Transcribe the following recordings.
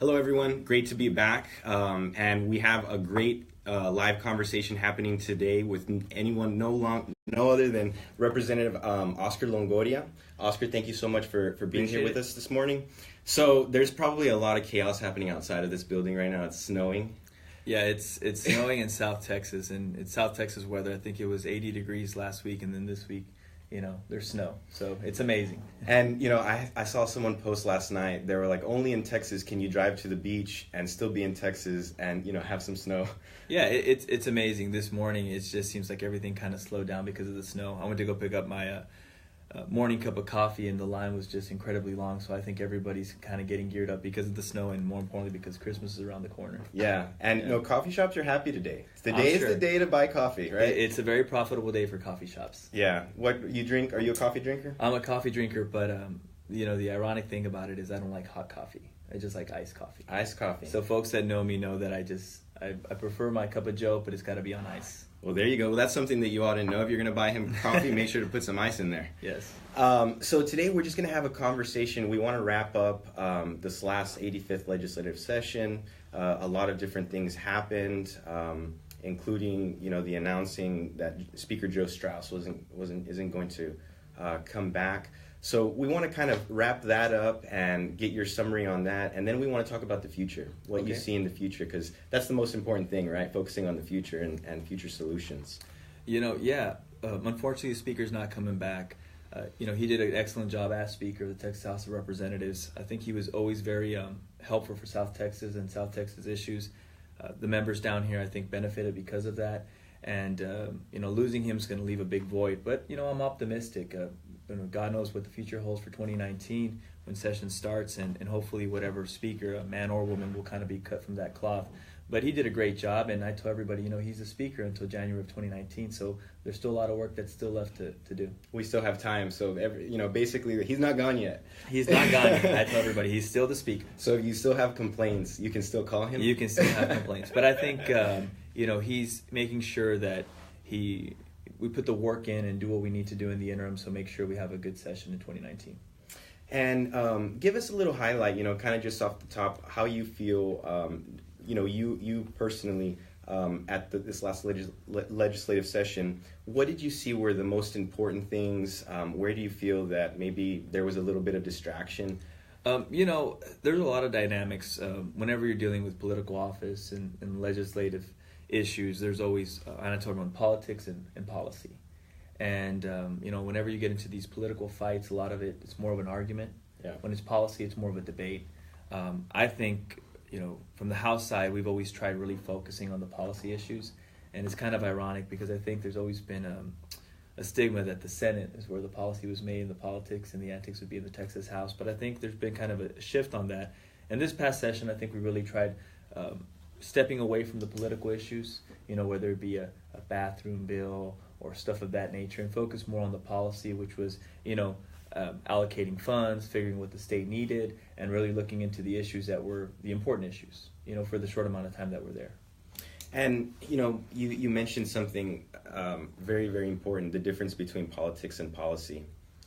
Hello, everyone. Great to be back. And we have a great live conversation happening today with no other than Representative Oscar Longoria. Oscar, thank you so much for being here with us this morning. So there's probably a lot of chaos happening outside of this building right now. It's snowing. Yeah, it's snowing in South Texas, and it's South Texas weather. I think it was 80 degrees last week, and then this week, there's snow. So it's amazing. And, I saw someone post last night. They were like, only in Texas can you drive to the beach and still be in Texas and, have some snow. Yeah, it's amazing. This morning, it just seems like everything kind of slowed down because of the snow. I went to go pick up my morning cup of coffee, and the line was just incredibly long. So I think everybody's kind of getting geared up because of the snow, and more importantly, because Christmas is around the corner. Yeah, and coffee shops are happy today. Today is the day to buy coffee, right? It's a very profitable day for coffee shops. Yeah. What you drink? Are you a coffee drinker? I'm a coffee drinker, but the ironic thing about it is I don't like hot coffee. I just like iced coffee. Iced coffee. So folks that know me know that I prefer my cup of Joe, but it's got to be on ice. Well, there you go. Well, that's something that you ought to know. If you're going to buy him coffee, make sure to put some ice in there. Yes. So today we're just going to have a conversation. We want to wrap up this last 85th legislative session. A lot of different things happened, including the announcing that Speaker Joe Straus isn't going to come back. So we want to kind of wrap that up and get your summary on that, and then we want to talk about the future, what you see in the future, because that's the most important thing, right? Focusing on the future and future solutions. Unfortunately, the Speaker's not coming back. He did an excellent job as Speaker of the Texas House of Representatives. I think he was always very helpful for South Texas and South Texas issues. The members down here, I think, benefited because of that. And, losing him is going to leave a big void. But, I'm optimistic. God knows what the future holds for 2019 when session starts, and hopefully whatever speaker, man or woman, will kind of be cut from that cloth. But he did a great job, and I tell everybody, he's a speaker until January of 2019, so there's still a lot of work that's still left to do. We still have time, so basically he's not gone yet. He's not gone yet. I tell everybody, he's still the speaker. So if you still have complaints, you can still call him? You can still have complaints. But I think, he's making sure that we put the work in and do what we need to do in the interim, so make sure we have a good session in 2019. And give us a little highlight, kind of just off the top, how you feel, you personally, at this last legislative session. What did you see were the most important things? Where do you feel that maybe there was a little bit of distraction? There's a lot of dynamics. Whenever you're dealing with political office and legislative issues, there's always, and I told everyone, politics and policy. And, whenever you get into these political fights, a lot of it's more of an argument. Yeah. When it's policy, it's more of a debate. I think, from the House side, we've always tried really focusing on the policy issues. And it's kind of ironic because I think there's always been a stigma that the Senate is where the policy was made, and the politics and the antics would be in the Texas House. But I think there's been kind of a shift on that. And this past session, I think we really tried stepping away from the political issues, whether it be a bathroom bill or stuff of that nature, and focus more on the policy, which was, allocating funds, figuring what the state needed, and really looking into the issues that were the important issues, for the short amount of time that we're there. And, you mentioned something very, very important, the difference between politics and policy.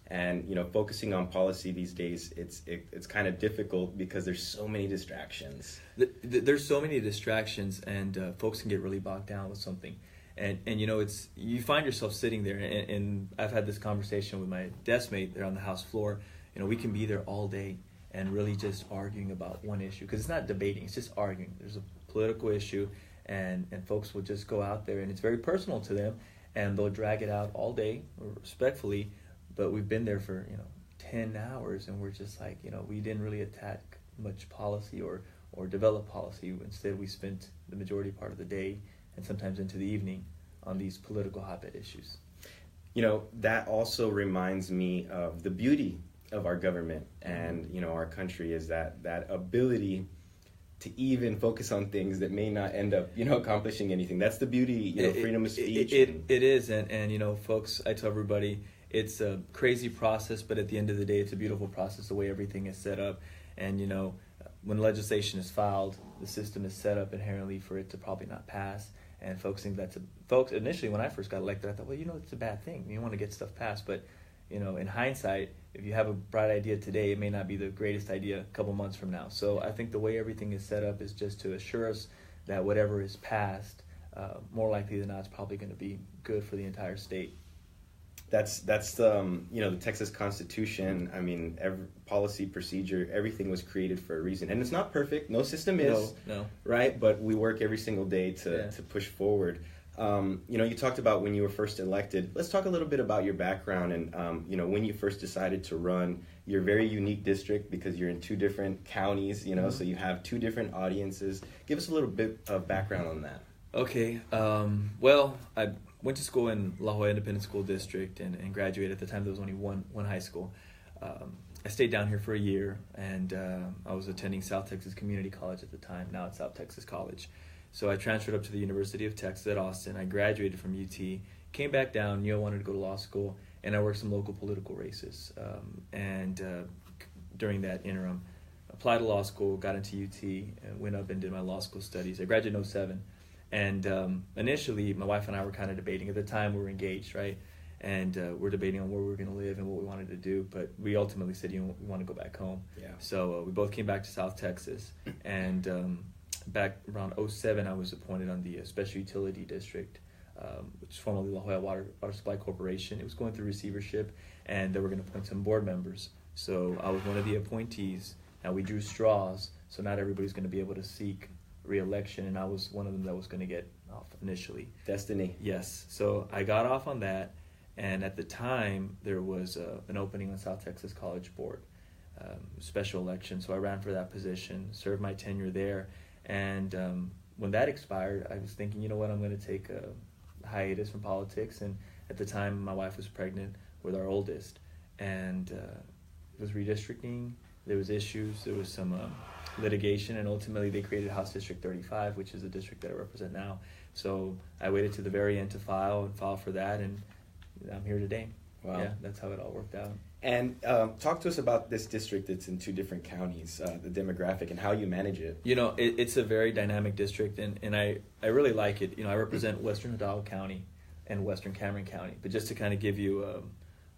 And, focusing on policy these days, it's kind of difficult because there's so many distractions. There's so many distractions, and folks can get really bogged down with something. And you find yourself sitting there, and I've had this conversation with my desk mate there on the House floor. We can be there all day and really just arguing about one issue, because it's not debating, it's just arguing. There's a political issue, and folks will just go out there, and it's very personal to them, and they'll drag it out all day, respectfully. But we've been there for 10 hours, and we're just like, we didn't really attack much policy or develop policy. Instead, we spent the majority part of the day and sometimes into the evening on these political hotbed issues. That also reminds me of the beauty of our government and our country, is that ability to even focus on things that may not end up accomplishing anything. That's the beauty, freedom of speech. It is, and folks, I tell everybody, it's a crazy process, but at the end of the day, it's a beautiful process, the way everything is set up. And, when legislation is filed, the system is set up inherently for it to probably not pass. And folks think folks, initially when I first got elected, I thought, well, it's a bad thing. You want to get stuff passed. But, in hindsight, if you have a bright idea today, it may not be the greatest idea a couple months from now. So I think the way everything is set up is just to assure us that whatever is passed, more likely than not, it's probably going to be good for the entire state. That's the Texas Constitution. I mean, every policy, procedure, everything was created for a reason, and it's not perfect. No system is, no. Right? But we work every single day to push forward. You talked about when you were first elected. Let's talk a little bit about your background and when you first decided to run. Your very unique district because you're in two different counties. So you have two different audiences. Give us a little bit of background on that. Okay. Well, I went to school in La Joya Independent School District and graduated. At the time, there was only one high school. I stayed down here for a year, and I was attending South Texas Community College at the time. Now it's South Texas College. So I transferred up to the University of Texas at Austin. I graduated from UT, came back down, knew I wanted to go to law school, and I worked some local political races. During that interim, applied to law school, got into UT, and went up and did my law school studies. I graduated in 2007. And initially, my wife and I were kind of debating. At the time, we were engaged, right? And we're debating on where we were going to live and what we wanted to do. But we ultimately said, we want to go back home. Yeah. So we both came back to South Texas. And back around 2007, I was appointed on the Special Utility District, which is formerly La Joya Water Supply Corporation. It was going through receivership, and they were going to appoint some board members. So I was one of the appointees. Now we drew straws, so not everybody's going to be able to seek re-election, and I was one of them that was going to get off initially. Destiny. Yes. So I got off on that, and at the time there was an opening on South Texas College Board, special election. So I ran for that position, served my tenure there, and when that expired, I was thinking, I'm going to take a hiatus from politics. And at the time, my wife was pregnant with our oldest, and it was redistricting. There was issues. There was some litigation, and ultimately they created House District 35, which is the district that I represent now. So I waited to the very end to file for that, and I'm here today. Wow. Yeah, that's how it all worked out. And talk to us about this district that's in two different counties, the demographic, and how you manage it. It's a very dynamic district, and I really like it. I represent Western Hidalgo County and Western Cameron County, but just to kind of give you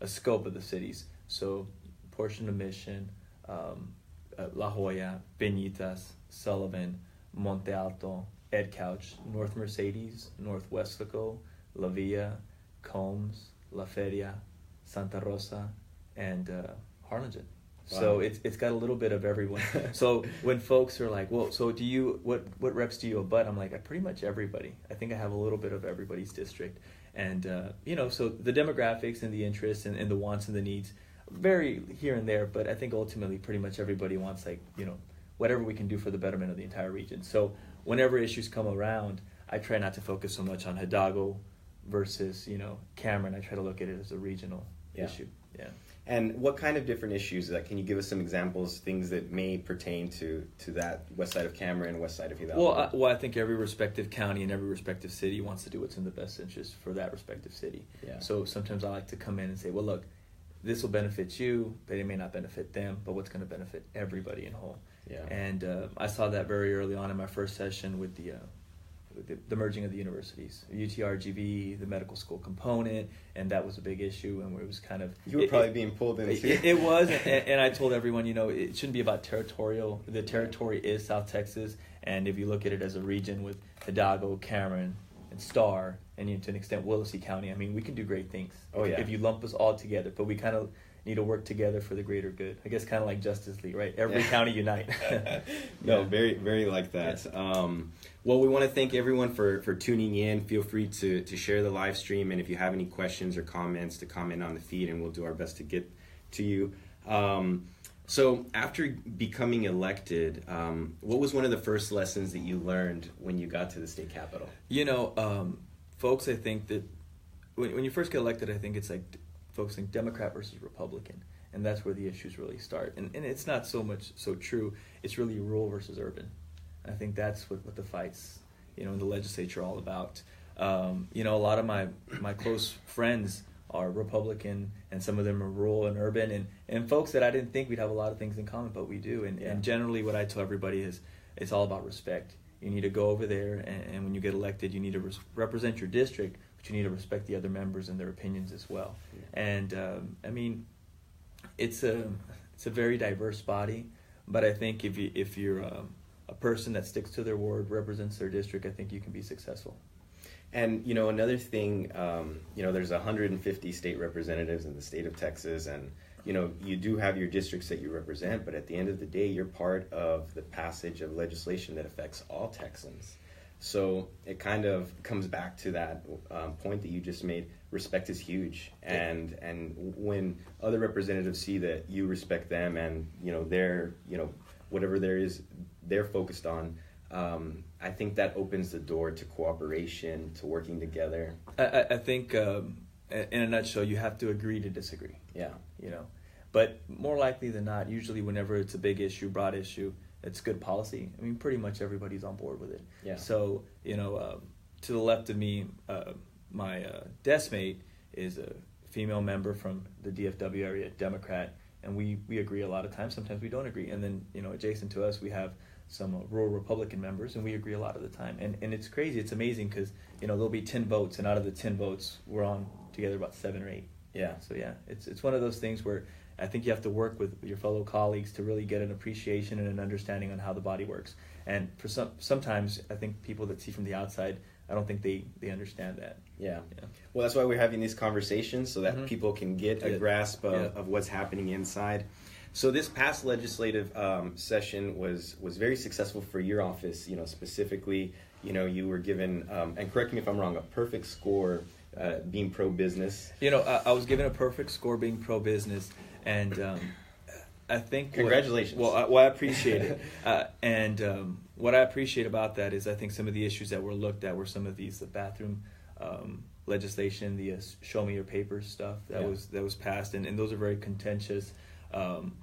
a scope of the cities. So portion of Mission, La Joya, Peñitas, Sullivan, Monte Alto, Ed Couch, North Mercedes, North Westlaco, La Villa, Combs, La Feria, Santa Rosa, and Harlingen. Wow. So it's got a little bit of everyone. So when folks are like, well, so do you, what reps do you abut? I'm like, pretty much everybody. I think I have a little bit of everybody's district. And, so the demographics and the interests and the wants and the needs vary here and there, but I think ultimately pretty much everybody wants, whatever we can do for the betterment of the entire region. So whenever issues come around, I try not to focus so much on Hidalgo versus, Cameron. I try to look at it as a regional issue. Yeah. And what kind of different issues? Can you give us some examples, things that may pertain to that west side of Cameron, west side of Hidalgo? Well, I think every respective county and every respective city wants to do what's in the best interest for that respective city. Yeah. So sometimes I like to come in and say, well, look, this will benefit you, but it may not benefit them, but what's going to benefit everybody in whole. Yeah. And I saw that very early on in my first session with the merging of the universities, RGG, the medical school component, and that was a big issue, and it was kind of... You were probably being pulled into it. It was, and I told everyone, it shouldn't be about territorial. The territory is South Texas, and if you look at it as a region with Hidalgo, Cameron, and Star, and to an extent Willacy County, we can do great things if you lump us all together, but we kind of need to work together for the greater good. I guess kind of like Justice League, right? Every county unite. No, very, very like that. Yeah. Well, we want to thank everyone for tuning in. Feel free to share the live stream, and if you have any questions or comments, to comment on the feed, and we'll do our best to get to you. So after becoming elected, what was one of the first lessons that you learned when you got to the state capitol? Folks, I think that when you first get elected, I think it's like focusing Democrat versus Republican, and that's where the issues really start. And it's not so much so true. It's really rural versus urban. I think that's what the fights, in the legislature are all about. A lot of my close friends are Republican, and some of them are rural and urban, and folks that I didn't think we'd have a lot of things in common, but we do. And generally what I tell everybody is it's all about respect. You need to go over there, and when you get elected, you need to represent your district, but you need to respect the other members and their opinions as well. And I mean, it's a very diverse body, but I think if you're a person that sticks to their word, represents their district, I think you can be successful. And, another thing, there's 150 state representatives in the state of Texas, and, you do have your districts that you represent, but at the end of the day, you're part of the passage of legislation that affects all Texans. So it kind of comes back to that point that you just made. Respect is huge, and when other representatives see that you respect them, and they're whatever they're focused on, I think that opens the door to cooperation, to working together. I think in a nutshell, you have to agree to disagree. Yeah. But more likely than not, usually whenever it's a big issue, broad issue, it's good policy. I mean, pretty much everybody's on board with it. Yeah. So, to the left of me, my desk mate is a female member from the DFW area, Democrat, and we agree a lot of times. Sometimes we don't agree. And then, adjacent to us, we have some rural Republican members, and we agree a lot of the time. And it's crazy. It's amazing because, there'll be 10 votes, and out of the 10 votes, we're on together about 7 or 8. Yeah. So, yeah, it's one of those things where I think you have to work with your fellow colleagues to really get an appreciation and an understanding on how the body works. And for sometimes I think people that see from the outside, I don't think they understand that. Yeah. Well, that's why we're having these conversations, so that people can get a grasp of what's happening inside. So this past legislative session was very successful for your office. Specifically, you were given, and correct me if I'm wrong, a perfect score being pro-business. I was given a perfect score being pro-business. And I think... Congratulations. I appreciate it. And what I appreciate about that is I think some of the issues that were looked at were some of the bathroom legislation, the show me your papers stuff that was passed. And those are very contentious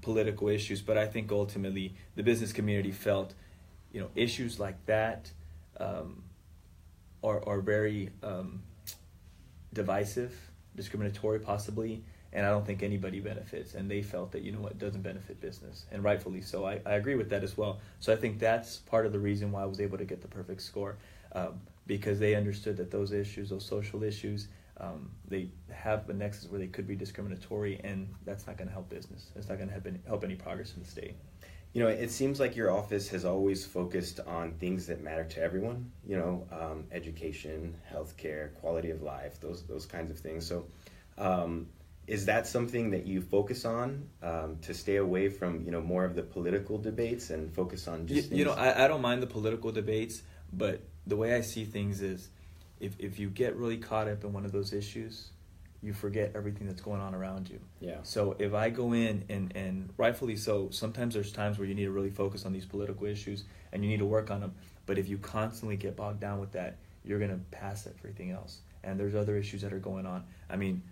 political issues. But I think ultimately the business community felt, issues like that are very divisive, discriminatory possibly. And I don't think anybody benefits. And they felt that, it doesn't benefit business. And rightfully so. I agree with that as well. So I think that's part of the reason why I was able to get the perfect score. Because they understood that those issues, those social issues, they have a nexus where they could be discriminatory. And that's not going to help business. It's not going to help any progress in the state. It seems like your office has always focused on things that matter to everyone. Education, healthcare, quality of life, those kinds of things. So... is that something that you focus on to stay away from, more of the political debates and focus on just things? I don't mind the political debates, but the way I see things is if you get really caught up in one of those issues, you forget everything that's going on around you. Yeah. So if I go in, and rightfully so, sometimes there's times where you need to really focus on these political issues and you need to work on them. But if you constantly get bogged down with that, you're going to pass everything else. And there's other issues that are going on. I mean...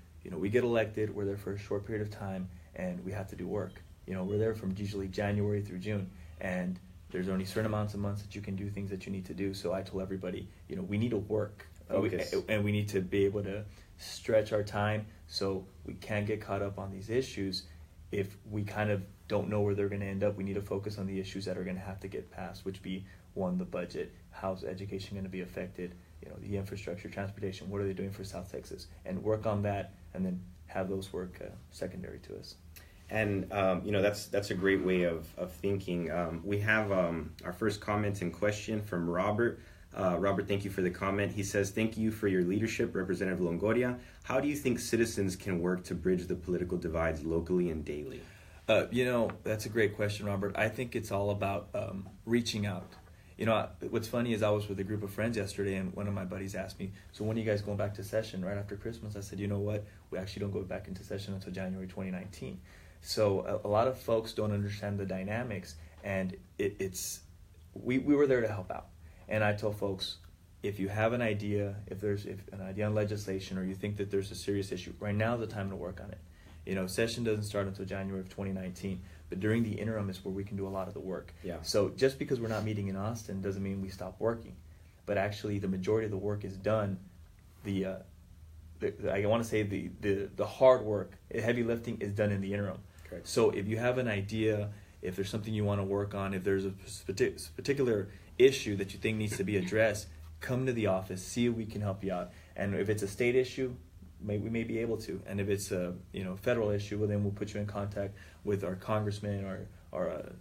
we get elected, we're there for a short period of time, and we have to do work. We're there from usually January through June, and there's only certain amounts of months that you can do things that you need to do. So I told everybody, we need to work, and we need to be able to stretch our time so we can't get caught up on these issues. If we kind of don't know where they're going to end up, we need to focus on the issues that are going to have to get passed, which be, one, the budget, how's education going to be affected, the infrastructure, transportation, what are they doing for South Texas, and work on that, and then have those work secondary to us. And that's a great way of thinking. We have our first comment and question from Robert. Robert, thank you for the comment. He says, thank you for your leadership, Representative Longoria. How do you think citizens can work to bridge the political divides locally and daily? That's a great question, Robert. I think it's all about reaching out. What's funny is I was with a group of friends yesterday, and one of my buddies asked me, so when are you guys going back to session? Right after Christmas? I said, you know what? We actually don't go back into session until January 2019. So a lot of folks don't understand the dynamics, and we were there to help out. And I told folks, if you have an idea, if an idea on legislation, or you think that there's a serious issue, right now is the time to work on it. Session doesn't start until January of 2019, but during the interim is where we can do a lot of the work. Yeah. So just because we're not meeting in Austin doesn't mean we stop working, but actually the majority of the work is done. I want to say the hard work, heavy lifting, is done in the interim. Correct. So if you have an idea, if there's something you want to work on, if there's a particular issue that you think needs to be addressed, come to the office, see if we can help you out. And if it's a state issue, we may be able to. And if it's a federal issue, well, then we'll put you in contact with our congressmen or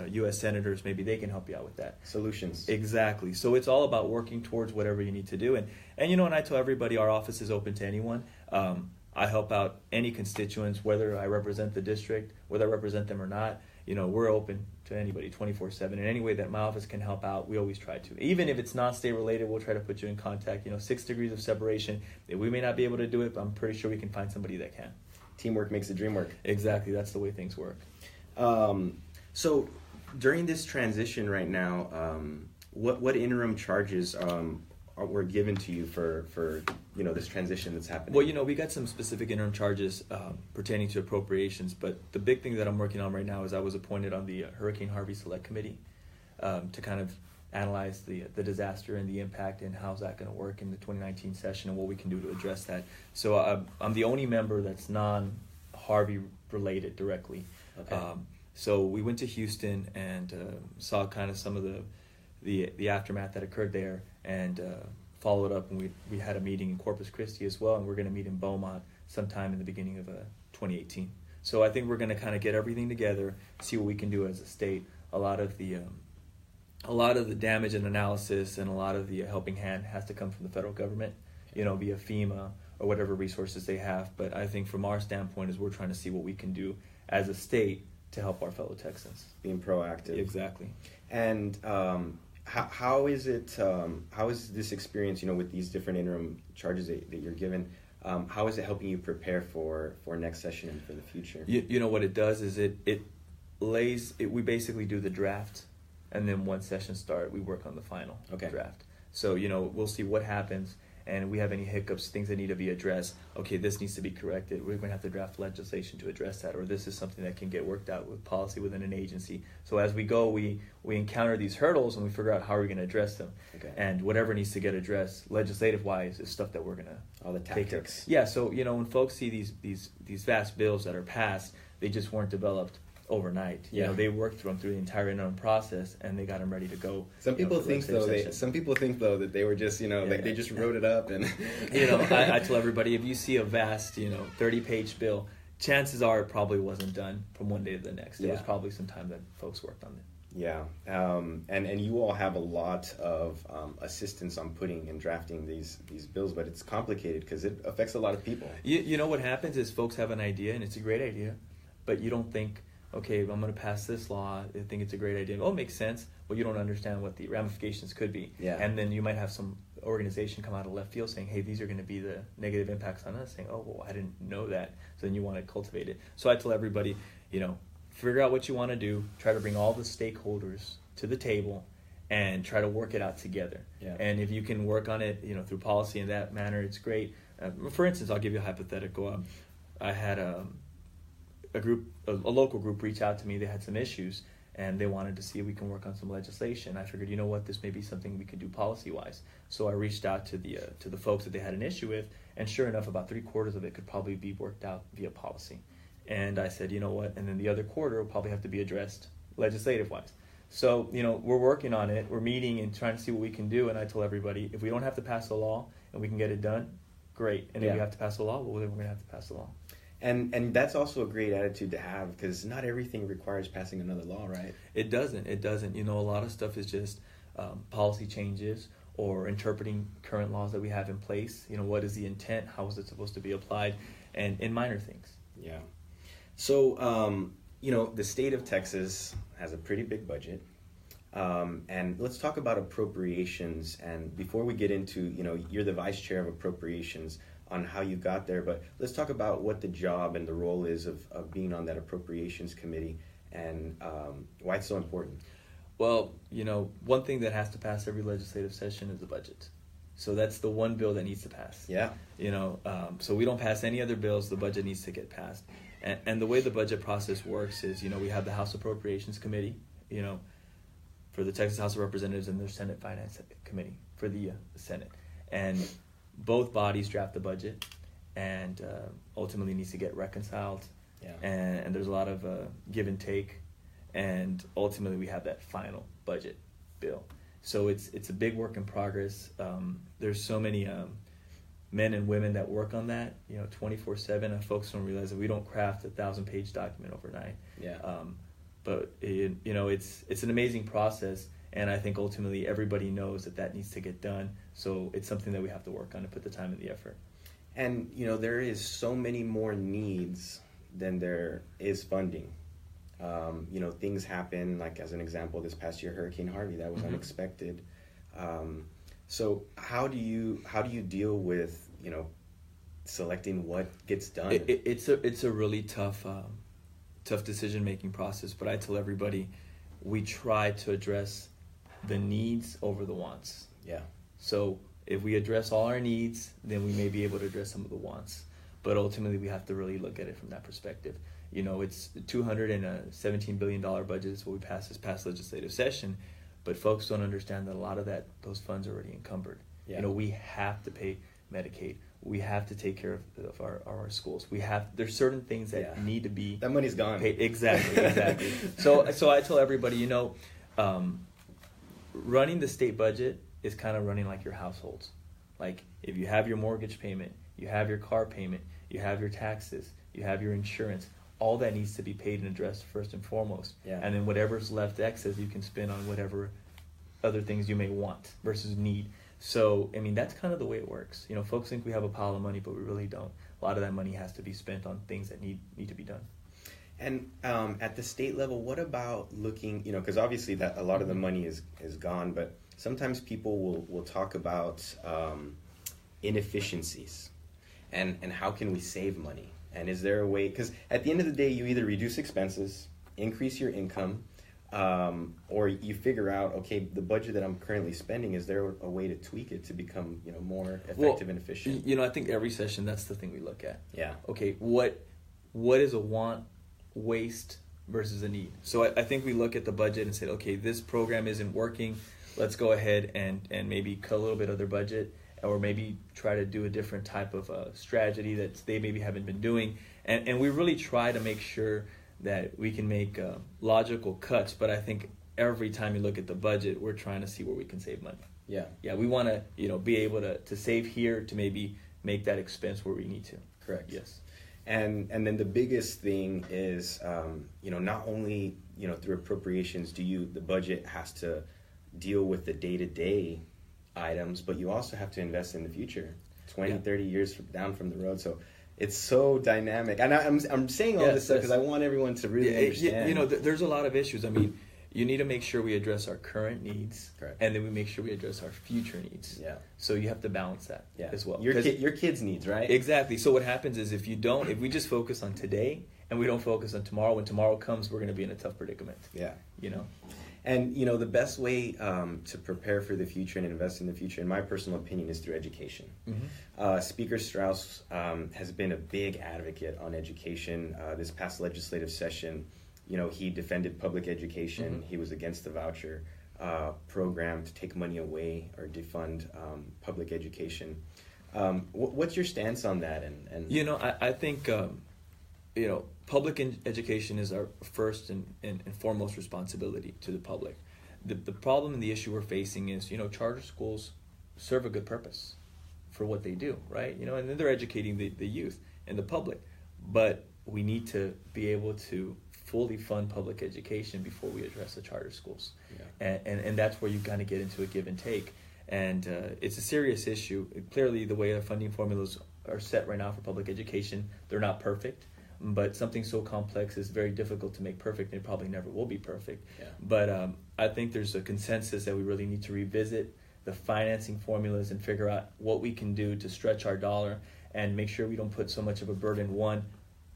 U.S. senators. Maybe they can help you out with that. Solutions. Exactly. So it's all about working towards whatever you need to do. And I tell everybody our office is open to anyone. I help out any constituents, whether I represent the district, whether I represent them or not. We're open to anybody 24/7. In any way that my office can help out, we always try to. Even if it's not state related, we'll try to put you in contact. 6 degrees of separation. We may not be able to do it, but I'm pretty sure we can find somebody that can. Teamwork makes the dream work. Exactly. That's the way things work. So during this transition right now, what interim charges were given to you for this transition that's happening? Well, we got some specific interim charges pertaining to appropriations, but the big thing that I'm working on right now is I was appointed on the Hurricane Harvey Select Committee to kind of analyze the disaster and the impact and how's that going to work in the 2019 session and what we can do to address that. So I'm the only member that's non-Harvey related directly. Okay. So we went to Houston and saw kind of some of the aftermath that occurred there, and followed up, and we had a meeting in Corpus Christi as well, and we're going to meet in Beaumont sometime in the beginning of 2018. So I think we're going to kind of get everything together, see what we can do as a state. A lot of the damage and analysis and a lot of the helping hand has to come from the federal government, via FEMA or whatever resources they have. But I think from our standpoint is we're trying to see what we can do as a state to help our fellow Texans. Being proactive. Exactly. And how is this experience, with these different interim charges that you're given, how is it helping you prepare for next session and for the future? What it does is we basically do the draft, and then once sessions start, we work on the final draft. So, we'll see what happens, and if we have any hiccups, things that need to be addressed. Okay, this needs to be corrected. We're going to have to draft legislation to address that, or this is something that can get worked out with policy within an agency. So as we go, we encounter these hurdles, and we figure out how we're going to address them. Okay. And whatever needs to get addressed legislative-wise is stuff that we're going to all the tactics. Yeah. So when folks see these vast bills that are passed, they just weren't developed overnight. They worked through the entire interim process, and they got them ready to go. Some people think though that they were just like they just wrote it up and I tell everybody, if you see a vast 30-page bill, chances are it probably wasn't done from one day to the next. There was probably some time that folks worked on it. Yeah, and you all have a lot of assistance on putting and drafting these bills, but it's complicated because it affects a lot of people. What happens is folks have an idea, and it's a great idea, but you don't think, okay, I'm going to pass this law. I think it's a great idea. Oh, it makes sense. Well, you don't understand what the ramifications could be. Yeah. And then you might have some organization come out of left field saying, hey, these are going to be the negative impacts on us. Saying, oh, well, I didn't know that. So then you want to cultivate it. So I tell everybody, figure out what you want to do. Try to bring all the stakeholders to the table and try to work it out together. Yeah. And if you can work on it, through policy in that manner, it's great. For instance, I'll give you a hypothetical. I had a local group reach out to me. They had some issues, and they wanted to see if we can work on some legislation. I figured, this may be something we could do policy-wise. So I reached out to the folks that they had an issue with, and sure enough, about 3/4 of it could probably be worked out via policy. And I said, you know what? And then the other quarter will probably have to be addressed legislative-wise. So, we're working on it. We're meeting and trying to see what we can do. And I told everybody, if we don't have to pass a law and we can get it done, great. And if we have to pass a law, well, then we're going to have to pass a law. And that's also a great attitude to have, because not everything requires passing another law, right? It doesn't. A lot of stuff is just policy changes or interpreting current laws that we have in place. What is the intent? How is it supposed to be applied? And in minor things. Yeah. So, the state of Texas has a pretty big budget. And let's talk about appropriations. And before we get into, you're the vice chair of appropriations, on how you got there, but let's talk about what the job and the role is of being on that appropriations committee and why it's so important. Well, one thing that has to pass every legislative session is the budget. So that's the one bill that needs to pass. Yeah. So we don't pass any other bills. The budget needs to get passed. And the way the budget process works is, we have the House Appropriations Committee, for the Texas House of Representatives, and their Senate Finance Committee for the Senate. And both bodies draft the budget, and ultimately needs to get reconciled. Yeah. And there's a lot of give and take, and ultimately we have that final budget bill. So it's a big work in progress. There's so many men and women that work on that, 24/7. And folks don't realize that we don't craft a 1,000-page document overnight. Yeah. But it's an amazing process, and I think ultimately everybody knows that needs to get done. So it's something that we have to work on and put the time and the effort. And there is so many more needs than there is funding. Things happen, like as an example, this past year, Hurricane Harvey, that was unexpected. So how do you deal with selecting what gets done? It's a really tough decision-making process, but I tell everybody we try to address the needs over the wants. Yeah. So if we address all our needs, then we may be able to address some of the wants. But ultimately, we have to really look at it from that perspective. It's $217 billion budget is what we passed this past legislative session, but folks don't understand that a lot of those funds are already encumbered. Yeah. We have to pay Medicaid. We have to take care of our schools. There's certain things that need to be... That money's gone. Paid. Exactly. So I tell everybody, running the state budget is kind of running like your households. Like if you have your mortgage payment, you have your car payment, you have your taxes, you have your insurance, all that needs to be paid and addressed first and foremost. Yeah. And then whatever's left excess, you can spend on whatever other things you may want versus need. So, that's kind of the way it works. Folks think we have a pile of money, but we really don't. A lot of that money has to be spent on things that need to be done. And at the state level, what about looking, because obviously that a lot of the money is gone, but sometimes people will talk about inefficiencies and how can we save money? And is there a way, because at the end of the day, you either reduce expenses, increase your income, or you figure out, okay, the budget that I'm currently spending, is there a way to tweak it to become, more effective and efficient? I think every session, that's the thing we look at. Yeah. Okay, what is a want, waste versus a need? So I think we look at the budget and say, okay, this program isn't working. Let's go ahead and maybe cut a little bit of their budget, or maybe try to do a different type of strategy that they maybe haven't been doing. And we really try to make sure that we can make logical cuts. But I think every time you look at the budget, we're trying to see where we can save money. Yeah. Yeah, we want to, be able to save here to maybe make that expense where we need to. Correct. Yes. And then the biggest thing is, not only, through appropriations the budget has to deal with the day-to-day items, but you also have to invest in the future, 20, 30 years down from the road. So it's so dynamic. And I'm saying all this stuff because I want everyone to really understand. There's a lot of issues. You need to make sure we address our current needs, correct, and then we make sure we address our future needs. Yeah. So you have to balance that as well. Your kids' needs, right? Exactly. So what happens is if we just focus on today and we don't focus on tomorrow, when tomorrow comes, we're going to be in a tough predicament. Yeah. And the best way to prepare for the future and invest in the future, in my personal opinion, is through education. Mm-hmm. Speaker Straus has been a big advocate on education. This past legislative session, he defended public education. Mm-hmm. He was against the voucher program to take money away or defund public education. What's your stance on that? I think public education is our first and foremost responsibility to the public. The problem and the issue we're facing is, charter schools serve a good purpose for what they do, right? And then they're educating the youth and the public. But we need to be able to fully fund public education before we address the charter schools. Yeah. And that's where you kind of get into a give and take. And it's a serious issue. Clearly, the way our funding formulas are set right now for public education, they're not perfect. But something so complex is very difficult to make perfect, and it probably never will be perfect. Yeah. But I think there's a consensus that we really need to revisit the financing formulas and figure out what we can do to stretch our dollar and make sure we don't put so much of a burden, one,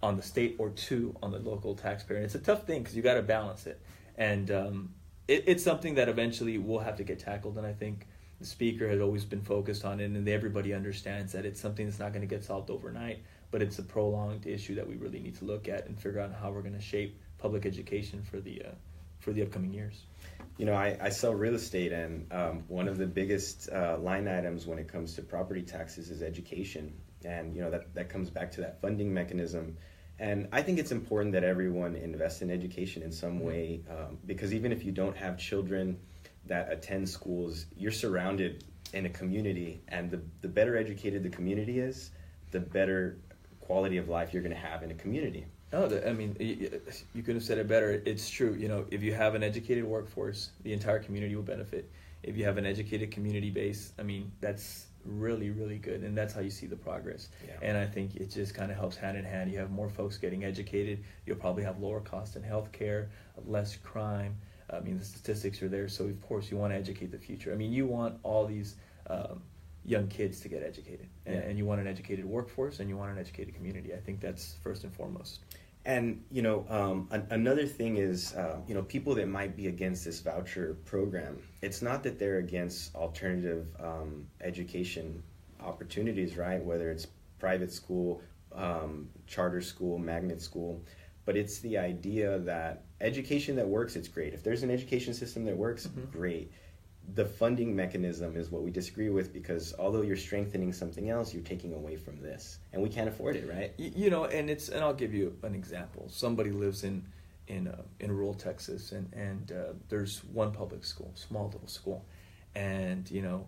on the state, or two, on the local taxpayer. And it's a tough thing because you got to balance it. And it's something that eventually will have to get tackled, and I think the speaker has always been focused on it, and everybody understands that it's something that's not going to get solved overnight. But it's a prolonged issue that we really need to look at and figure out how we're going to shape public education for the upcoming years. I sell real estate, and one of the biggest line items when it comes to property taxes is education. And, that comes back to that funding mechanism. And I think it's important that everyone invest in education in some way, because even if you don't have children that attend schools, you're surrounded in a community, and the better educated the community is, the better quality of life you're going to have in a community. No, I mean, you could have said it better. It's true. You know, if you have an educated workforce, the entire community will benefit. If you have an educated community base, I mean, that's really, really good. And that's how you see the progress. Yeah. And I think it just kind of helps hand in hand. You have more folks getting educated. You'll probably have lower costs in healthcare, less crime. I mean, the statistics are there. So, of course, you want to educate the future. I mean, you want all these young kids to get educated. And you want an educated workforce, and you want an educated community. I think that's first and foremost. And, you know, another thing is, you know, people that might be against this voucher program, it's not that they're against alternative education opportunities, right? Whether it's private school, charter school, magnet school, but it's the idea that education that works, it's great. If there's an education system that works, great. The funding mechanism is what we disagree with, because although you're strengthening something else, you're taking away from this, and we can't afford it, right? You know, and I'll give you an example. Somebody lives in rural Texas, and there's one public school, small little school, and you know,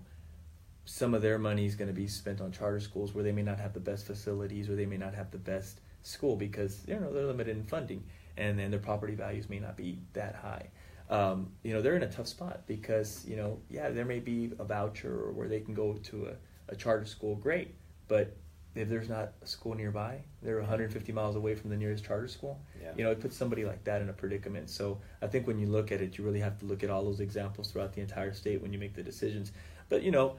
some of their money is going to be spent on charter schools where they may not have the best facilities, or they may not have the best school because you know they're limited in funding, and then their property values may not be that high. You know, they're in a tough spot because, you know, yeah, there may be a voucher or where they can go to a charter school, great. But if there's not a school nearby, they're 150 miles away from the nearest charter school, you know, it puts somebody like that in a predicament. So I think when you look at it, you really have to look at all those examples throughout the entire state when you make the decisions. But, you know,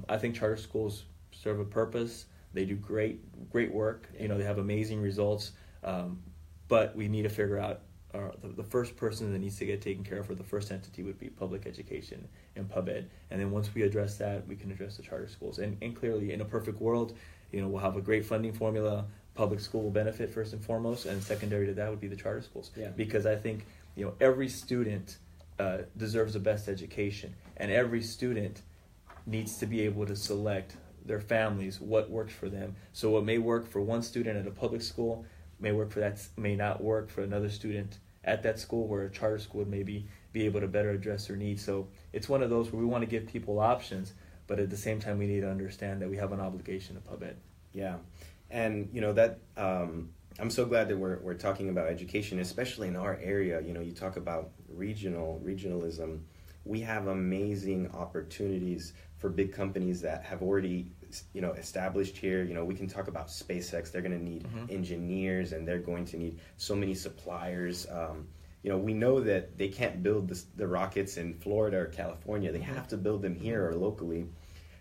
I think charter schools serve a purpose. They do great work. You know, they have amazing results. But we need to figure out the first person that needs to get taken care of, or the first entity, would be public education and pub ed. And then once we address that, we can address the charter schools. And clearly, in a perfect world, you know, we'll have a great funding formula. Public school will benefit first and foremost, and secondary to that would be the charter schools. Yeah. Because I think, you know, every student deserves the best education, and every student needs to be able to select their families what works for them. So what may work for one student at a public school may not work for another student at that school, where a charter school would maybe be able to better address their needs. So it's one of those where we want to give people options, but at the same time we need to understand that we have an obligation to pub ed. Yeah, and you know that I'm so glad that we're talking about education, especially in our area. You know, you talk about regionalism. We have amazing opportunities for big companies that have already, you know, established here. You know, we can talk about SpaceX. They're going to need engineers, and they're going to need so many suppliers. You know, we know that they can't build the rockets in Florida or California. They have to build them here or locally.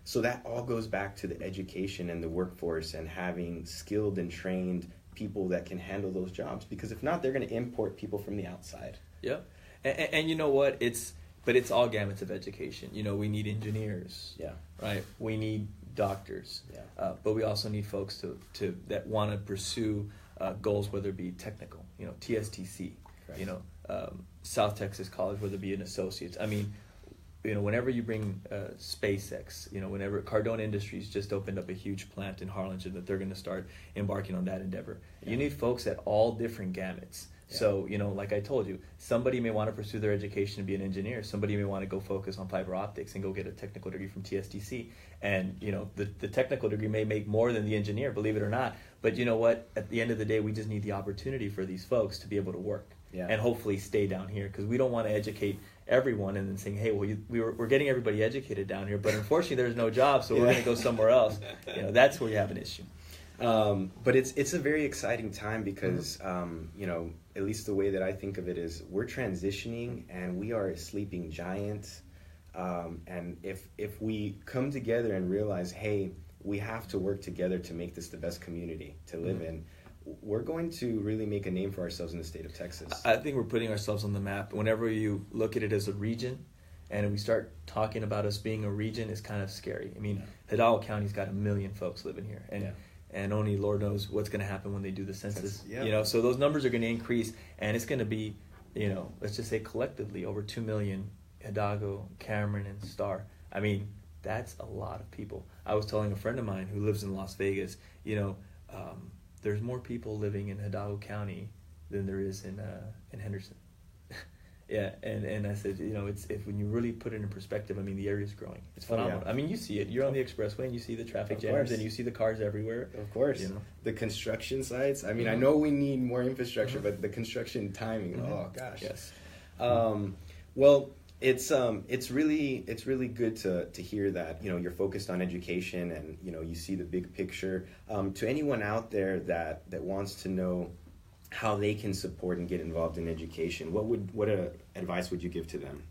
So that all goes back to the education and the workforce, and having skilled and trained people that can handle those jobs. Because if not, they're going to import people from the outside. Yeah, and you know what? It's all gamuts of education. You know, we need engineers. Yeah. Right. We need doctors. Yeah. But we also need folks that want to pursue goals, whether it be technical. You know, TSTC. Correct. You know, South Texas College, whether it be an associate's. I mean, you know, whenever you bring SpaceX, you know, whenever Cardone Industries just opened up a huge plant in Harlingen that they're going to start embarking on that endeavor. Yeah. You need folks at all different gamuts. Yeah. So, you know, like I told you, somebody may want to pursue their education to be an engineer. Somebody may want to go focus on fiber optics and go get a technical degree from TSTC. And, you know, the technical degree may make more than the engineer, believe it or not. But you know what? At the end of the day, we just need the opportunity for these folks to be able to work. Yeah. And hopefully stay down here, because we don't want to educate everyone and then saying, hey, well, we're getting everybody educated down here, but unfortunately there's no job, so we're going to go somewhere else. You know, that's where you have an issue. But it's a very exciting time because, you know, at least the way that I think of it is we're transitioning and we are a sleeping giant. And if we come together and realize, hey, we have to work together to make this the best community to live in, we're going to really make a name for ourselves in the state of Texas. I think we're putting ourselves on the map. Whenever you look at it as a region, and we start talking about us being a region, it's kind of scary. I mean, Hidalgo County's got 1 million folks living here, and only Lord knows what's going to happen when they do the census. You know, so those numbers are going to increase, and it's going to be, you know, let's just say collectively over 2 million Hidalgo, Cameron, and Star. I mean, that's a lot of people. I was telling a friend of mine who lives in Las Vegas, you know, there's more people living in Hidalgo County than there is in Henderson. Yeah, and I said, it's if when you really put it in perspective, I mean, the area is growing. It's phenomenal. Yeah. I mean, you see it. You're on the expressway and you see the traffic jams and you see the cars everywhere. Of course. The construction sites. I mean, I know we need more infrastructure, but the construction timing. Oh gosh. Yes. Well, it's really good to hear that you're focused on education and you see the big picture. To anyone out there that wants to know how they can support and get involved in education, what advice would you give to them?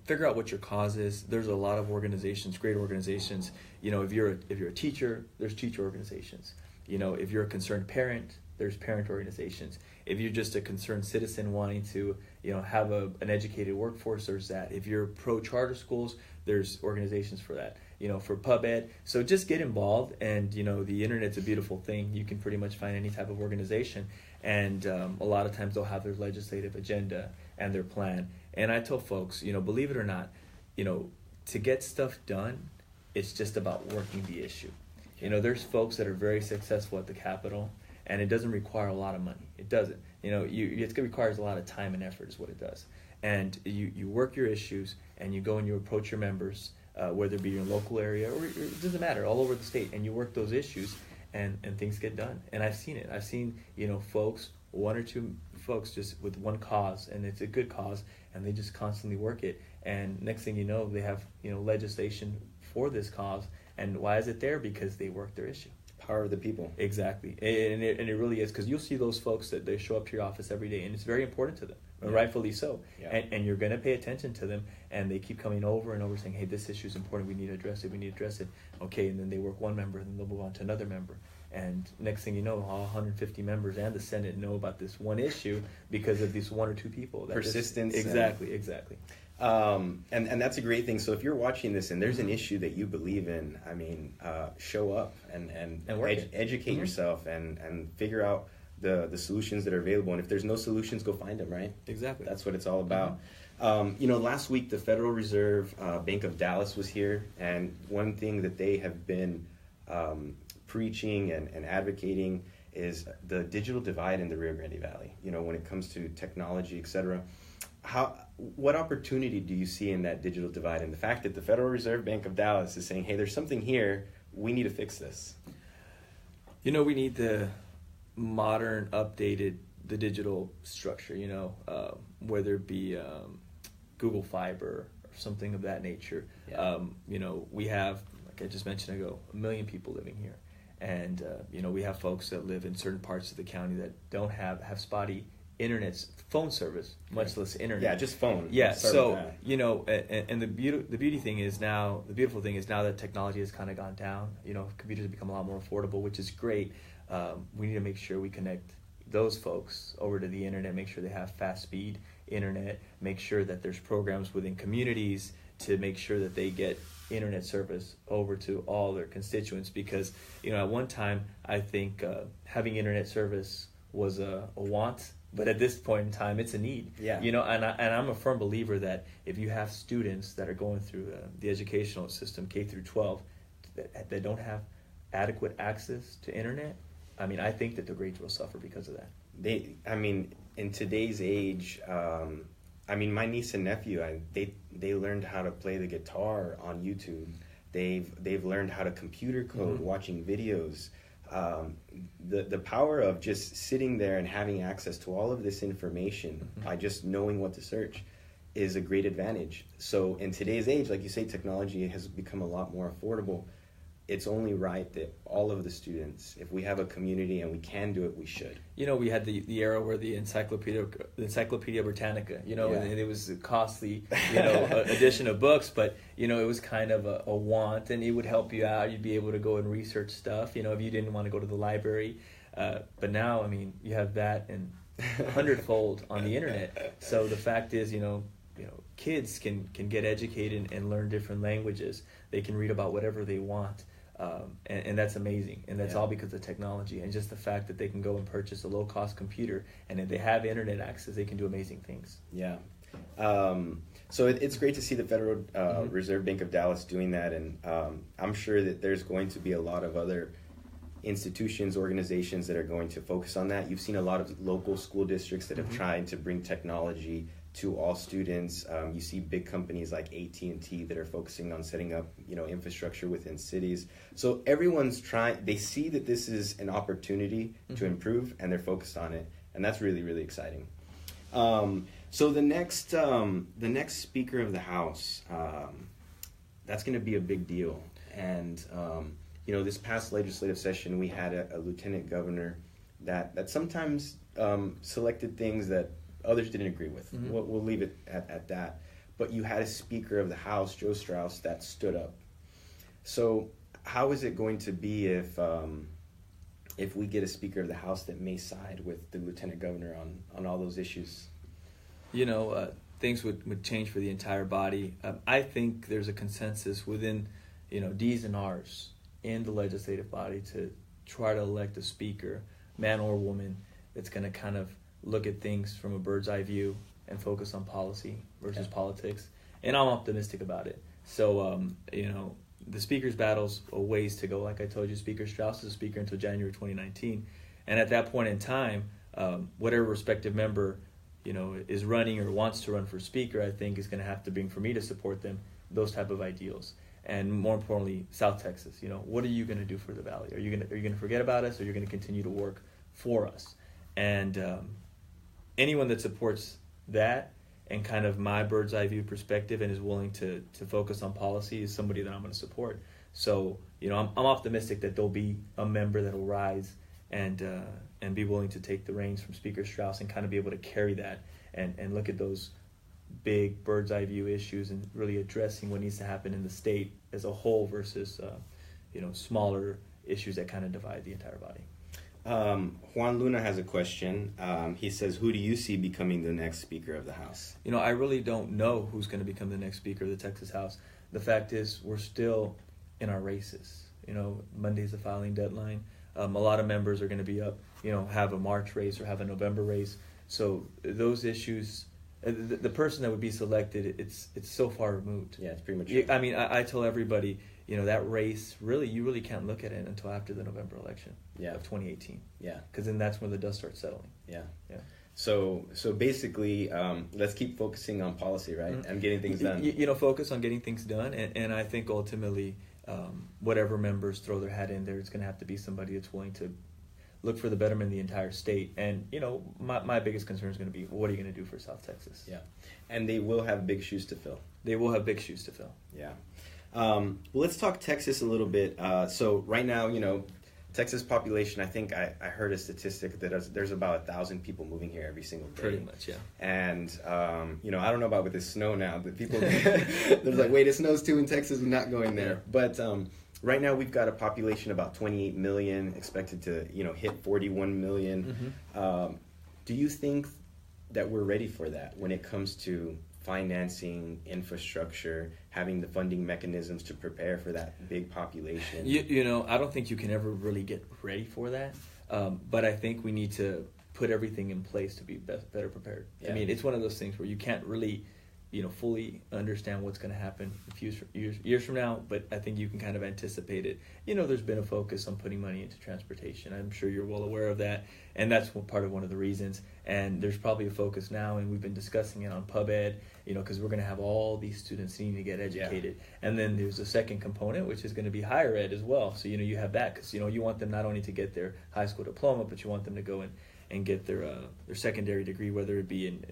Figure out what your cause is. There's a lot of organizations, great organizations. If you're a teacher, there's teacher organizations. If you're a concerned parent, there's parent organizations. If you're just a concerned citizen wanting to, have an educated workforce, there's that. If you're pro-charter schools, there's organizations for that. For pub ed. So just get involved, and the internet's a beautiful thing. You can pretty much find any type of organization, and a lot of times they'll have their legislative agenda and their plan. And I tell folks, believe it or not, to get stuff done, it's just about working the issue. There's folks that are very successful at the Capitol, and it doesn't require a lot of money. It doesn't. It requires a lot of time and effort is what it does. And you work your issues, and you go and you approach your members, whether it be your local area or it doesn't matter, all over the state, and you work those issues, and things get done. And I've seen it. I've seen folks, one or two folks just with one cause, and it's a good cause, and they just constantly work it. And next thing you know, they have legislation for this cause. And why is it there? Because they work their issue. Power of the people. Exactly. And it really is, because you'll see those folks that they show up to your office every day, and it's very important to them, and rightfully so. Yeah. And you're going to pay attention to them, and they keep coming over and over saying, hey, this issue is important, we need to address it. Okay, and then they work one member, and then they'll move on to another member. And next thing you know, all 150 members and the Senate know about this one issue because of these one or two people. Persistence. Exactly. And that's a great thing. So if you're watching this and there's an issue that you believe in, I mean, show up and educate yourself and figure out the solutions that are available. And if there's no solutions, go find them, right? Exactly. That's what it's all about. Last week the Federal Reserve Bank of Dallas was here, and one thing that they have been preaching and advocating is the digital divide in the Rio Grande Valley, when it comes to technology, et cetera. What opportunity do you see in that digital divide, and the fact that the Federal Reserve Bank of Dallas is saying, hey, there's something here, we need to fix this? We need the modern, updated, the digital structure, whether it be Google Fiber or something of that nature. Yeah. We have, like I just mentioned ago, 1 million people living here. And, we have folks that live in certain parts of the county that don't have spotty internet phone service, much less internet. Yeah, just phone. Yeah, so, and the beautiful thing is now that technology has kind of gone down, computers have become a lot more affordable, which is great. We need to make sure we connect those folks over to the internet, make sure they have fast speed internet, make sure that there's programs within communities to make sure that they get internet service over to all their constituents, because at one time I think having internet service was a want, but at this point in time it's a need. Yeah. And I'm a firm believer that if you have students that are going through the educational system K through 12 that don't have adequate access to internet, I mean, I think that the grades will suffer because of that. In today's age, my niece and nephew, they learned how to play the guitar on YouTube. They've learned how to computer code, watching videos. The power of just sitting there and having access to all of this information by just knowing what to search is a great advantage. So in today's age, like you say, technology has become a lot more affordable. It's only right that all of the students, if we have a community and we can do it, we should. We had the era where the Encyclopedia Britannica, and it was a costly, edition of books, but, it was kind of a want, and it would help you out. You'd be able to go and research stuff, if you didn't want to go to the library. But now, you have that and 100-fold on the internet. So the fact is, kids can get educated and learn different languages. They can read about whatever they want. And that's amazing, and that's all because of technology and just the fact that they can go and purchase a low-cost computer, and if they have internet access, they can do amazing things. Yeah. So it's great to see the Federal Reserve Bank of Dallas doing that, and I'm sure that there's going to be a lot of other institutions, organizations that are going to focus on that. You've seen a lot of local school districts that have tried to bring technology to all students. You see big companies like AT&T that are focusing on setting up, infrastructure within cities. So everyone's trying. They see that this is an opportunity to improve, and they're focused on it, and that's really, really exciting. So the next Speaker of the House, that's going to be a big deal. And this past legislative session, we had a lieutenant governor that sometimes selected things that others didn't agree with. We'll leave it at that. But you had a Speaker of the House, Joe Straus, that stood up. So how is it going to be if we get a Speaker of the House that may side with the lieutenant governor on all those issues? Things would change for the entire body. I think there's a consensus within, D's and R's in the legislative body to try to elect a speaker, man or woman, that's going to kind of look at things from a bird's eye view and focus on policy versus politics. And I'm optimistic about it. So, the speaker's battle's a ways to go. Like I told you, Speaker Straus is a speaker until January 2019. And at that point in time, whatever respective member, is running or wants to run for speaker, I think is going to have to bring, for me to support them, those type of ideals. And more importantly, South Texas, what are you going to do for the Valley? Are you going to forget about us, or are you going to continue to work for us? And anyone that supports that and kind of my bird's eye view perspective and is willing to focus on policy is somebody that I'm going to support. So, I'm optimistic that there'll be a member that will rise and be willing to take the reins from Speaker Straus and kind of be able to carry that and look at those big bird's eye view issues and really addressing what needs to happen in the state as a whole versus smaller issues that kind of divide the entire body. Juan Luna has a question. He says, who do you see becoming the next Speaker of the House? I really don't know who's going to become the next Speaker of the Texas House. The fact is, we're still in our races. Monday's the filing deadline. A lot of members are going to be up, have a March race or have a November race. So those issues, the person that would be selected, it's so far removed. Yeah, it's premature. I mean, I tell everybody, that race, you really can't look at it until after the November election of 2018. Yeah. Because then that's when the dust starts settling. Yeah. So basically, let's keep focusing on policy, right? And getting things done. Focus on getting things done. And I think ultimately, whatever members throw their hat in there, it's going to have to be somebody that's willing to look for the betterment of the entire state. And, my biggest concern is going to be, what are you going to do for South Texas? Yeah. And they will have big shoes to fill. They will have big shoes to fill. Yeah. Well, let's talk Texas a little bit. So right now, Texas population, I think I heard a statistic that there's about 1,000 people moving here every single day. Pretty much, yeah. And, I don't know about with the snow now, but people, they're like, wait, it snows too in Texas, we're not going there. But right now we've got a population about 28 million, expected to, hit 41 million. Do you think that we're ready for that when it comes to financing, infrastructure, having the funding mechanisms to prepare for that big population? I don't think you can ever really get ready for that. But I think we need to put everything in place to be better prepared. Yeah. I mean, it's one of those things where you can't really, fully understand what's going to happen a few years from now, but I think you can kind of anticipate it. There's been a focus on putting money into transportation. I'm sure you're well aware of that, and that's part of one of the reasons. And there's probably a focus now, and we've been discussing it on Pub Ed, because we're going to have all these students needing to get educated. Yeah. And then there's a second component, which is going to be higher ed as well. So, you have that because, you want them not only to get their high school diploma, but you want them to go and get their secondary degree, whether it be in,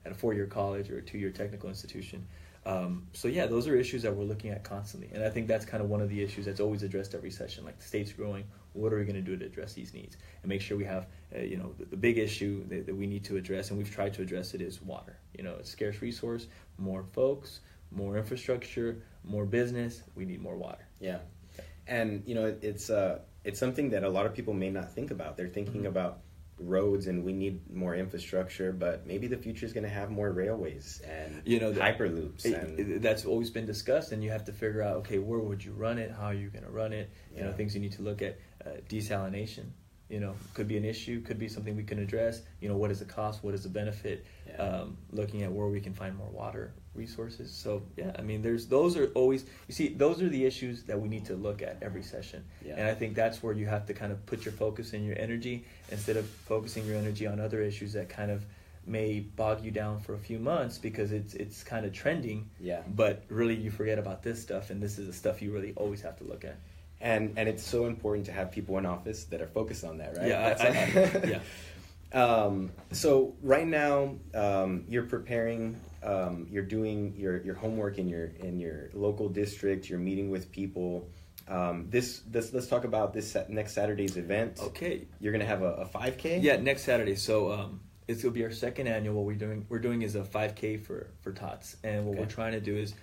at a 4-year college or a 2-year technical institution. Those are issues that we're looking at constantly. And I think that's kind of one of the issues that's always addressed every session. Like, the state's growing, what are we going to do to address these needs? And make sure we have, the big issue that we need to address, and we've tried to address it, is water. It's a scarce resource, more folks, more infrastructure, more business, we need more water. Yeah. And, it's something that a lot of people may not think about. They're thinking about roads and we need more infrastructure, but maybe the future is going to have more railways and hyperloops. And that's always been discussed, and you have to figure out, okay, where would you run it? How are you going to run it? Things you need to look at, desalination. could be an issue, could be something we can address. What is the cost? What is the benefit? Yeah. Looking at where we can find more water resources. So yeah, I mean, those are always, those are the issues that we need to look at every session. Yeah. And I think that's where you have to kind of put your focus and your energy, instead of focusing your energy on other issues that kind of may bog you down for a few months because it's kind of trending. Yeah. But really you forget about this stuff, and this is the stuff you really always have to look at. And it's so important to have people in office that are focused on that, right? Yeah, yeah. So right now, you're preparing, you're doing your homework in your local district. You're meeting with people. Let's talk about this next Saturday's event. Okay. You're gonna have a 5K. Yeah, next Saturday. So this will be our second annual. What we're doing is a 5K for tots, and what we're trying to do is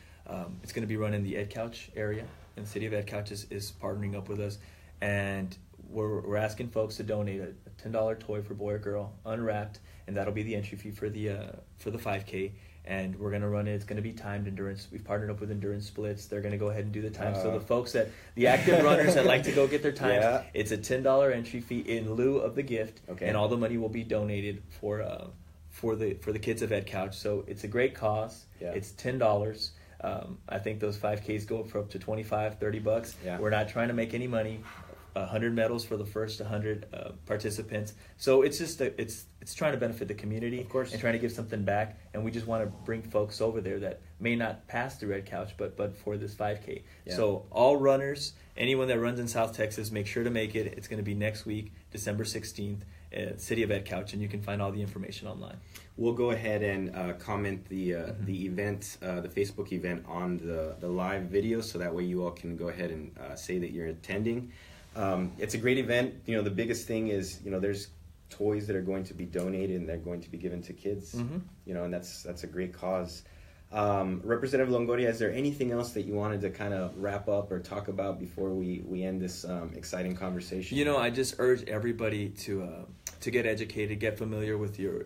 it's going to be run in the Ed Couch area. And the city of Ed Couch is partnering up with us, and we're asking folks to donate a $10 toy for boy or girl, unwrapped, and that'll be the entry fee for the 5K. And we're going to run it. It's going to be timed endurance. We've partnered up with Endurance Splits. They're going to go ahead and do the time. So the folks the active runners that like to go get their times, it's a $10 entry fee in lieu of the gift, and all the money will be donated for the kids of Ed Couch. So it's a great cause. Yeah. It's $10. I think those 5Ks go for up to $25, $30. Yeah. We're not trying to make any money. 100 medals for the first 100 participants. So it's just it's trying to benefit the community, of course, and trying to give something back. And we just want to bring folks over there that may not pass the Red Couch, but for this 5K. Yeah. So all runners, anyone that runs in South Texas, make sure to make it. It's going to be next week, December 16th, City of Ed Couch, and you can find all the information online. We'll go ahead and comment the event, the Facebook event, on the live video, so that way you all can go ahead and say that you're attending. It's a great event. The biggest thing is, there's toys that are going to be donated and they're going to be given to kids. Mm-hmm. And that's a great cause. Representative Longoria, is there anything else that you wanted to kind of wrap up or talk about before we end this exciting conversation? I just urge everybody to get educated, get familiar with your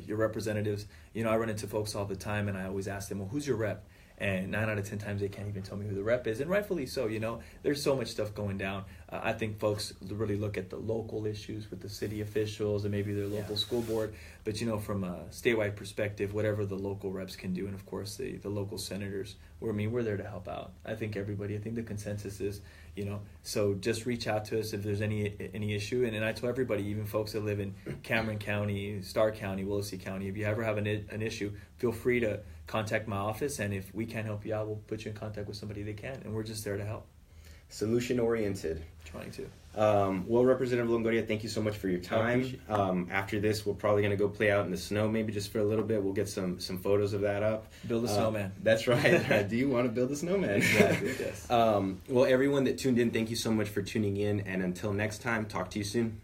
representatives. I run into folks all the time, and I always ask them, well, who's your rep? And 9 out of 10 times they can't even tell me who the rep is, and rightfully so. There's so much stuff going down. I think folks really look at the local issues with the city officials and maybe their local school board, but from a statewide perspective, whatever the local reps can do, and of course the local senators, we're there to help out. I think the consensus is, so just reach out to us if there's any issue. And I tell everybody, even folks that live in Cameron County, Starr County, Willacy County, if you ever have an issue, feel free to contact my office, and if we can't help you out, we'll put you in contact with somebody that can, and we're just there to help. Solution oriented. Trying to. Well, Representative Longoria, thank you so much for your time. After this, we're probably going to go play out in the snow, maybe just for a little bit. We'll get some photos of that up. Build a snowman. That's right. Do you want to build a snowman? Exactly, yes. Well, everyone that tuned in, thank you so much for tuning in, and until next time, talk to you soon.